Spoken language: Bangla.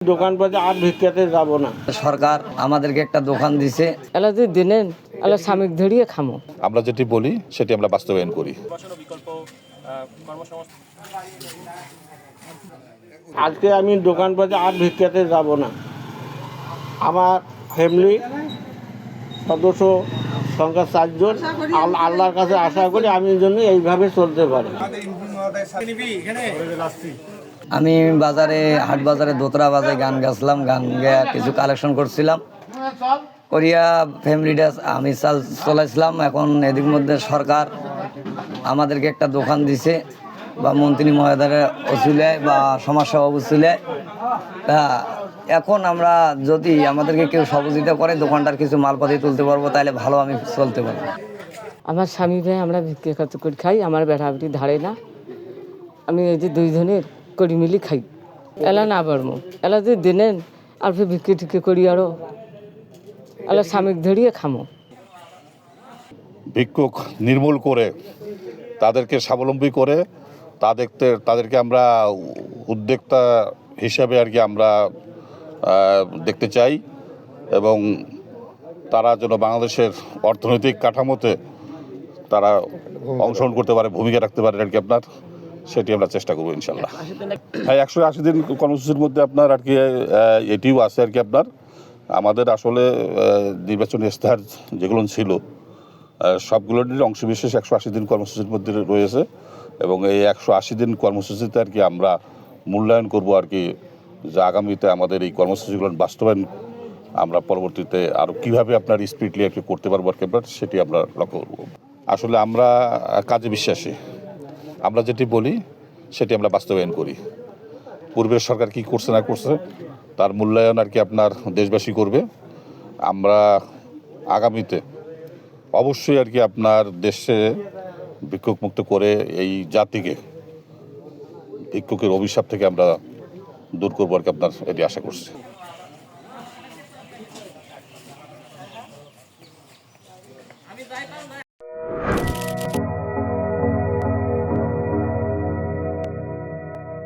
দোকানপাটে আর ভিক্ষাতে যাব না। সরকার আমাদেরকে একটা দোকান দিছে, এলা যদি দিনেন এলা স্বামীক ধরিয়ে খামো। আমরা যেটি বলি সেটি আমরা বাস্তবায়ন করি। আজকে আমি দোকানপাটে আর ভিক্ষাতে যাব না। আমার ফ্যামিলি সদস্য সংখ্যা 4 জন। আল্লাহর কাছে আশা করি আমি জন্য এইভাবে চলতে পারি। আমি হাট বাজারে দোতরা বাজারে গান গাইছিলাম, গান গেয়া কিছু কালেকশন করছিলাম, করিয়া ফ্যামিলিটা আমি চলাইছিলাম। এখন এদিক মধ্যে সরকার আমাদেরকে একটা দোকান দিছে, বা মন্ত্রী মহোদয়ের অসুলায় বা সমাজসেবা অসুলায়। তা এখন আমরা যদি আমাদেরকে কেউ সহযোগিতা করে দোকানটার কিছু মালপাতি তুলতে পারবো, তাহলে ভালো আমি চলতে পারবো। আমার স্বামী ভাই আমরা ভিক্ষা খাতে করে খাই, আমার বেড়াবেটি ধারে না। আমি এই যে 2 জনের করি মিলি খাই। এলা না পারবো, এলা যদি দিনেন আর ভিক্ষে টিক্ষে করি আরো এলা স্বামীক ধরিয়ে খামো। ভিক্ষুক নির্মূল করে তাদেরকে স্বাবলম্বী করে তাদেরকে আমরা উদ্যোক্তা হিসাবে আর কি আমরা দেখতে চাই, এবং তারা যেন বাংলাদেশের অর্থনৈতিক কাঠামোতে তারা অংশগ্রহণ করতে পারে, ভূমিকা রাখতে পারে আর কি আপনার, সেটি আমরা চেষ্টা করবো ইনশাল্লাহ। হ্যাঁ, 180 দিন কর্মসূচির মধ্যে আপনার আর কি এটিও আছে আর কি আপনার। আমাদের আসলে নির্বাচনী ইশতেহার যেগুলো ছিল সবগুলোর অংশবিশেষ 180 দিন কর্মসূচির মধ্যে রয়েছে, এবং এই 180 দিন কর্মসূচিতে আর কি আমরা মূল্যায়ন করব আর কি, যে আগামীতে আমাদের এই কর্মসূচিগুলো বাস্তবায়ন আমরা পরবর্তীতে আরও কীভাবে আপনার স্পিডলি আর কি করতে পারবো আর কি আপনার, সেটি আমরা লক্ষ্য করব। আসলে আমরা কাজে বিশ্বাসী, আমরা যেটি বলি সেটি আমরা বাস্তবায়ন করি। পূর্বের সরকার কি করছে না করছে তার মূল্যায়ন আর কি আপনার দেশবাসী করবে। আমরা আগামীতে অবশ্যই আর কি আপনার দেশে ভিক্ষুক মুক্ত করে এই জাতিকে ভিক্ষুকের অভিশাপ থেকে আমরা দূর করবো আর কি আপনার, এটি আশা করছি।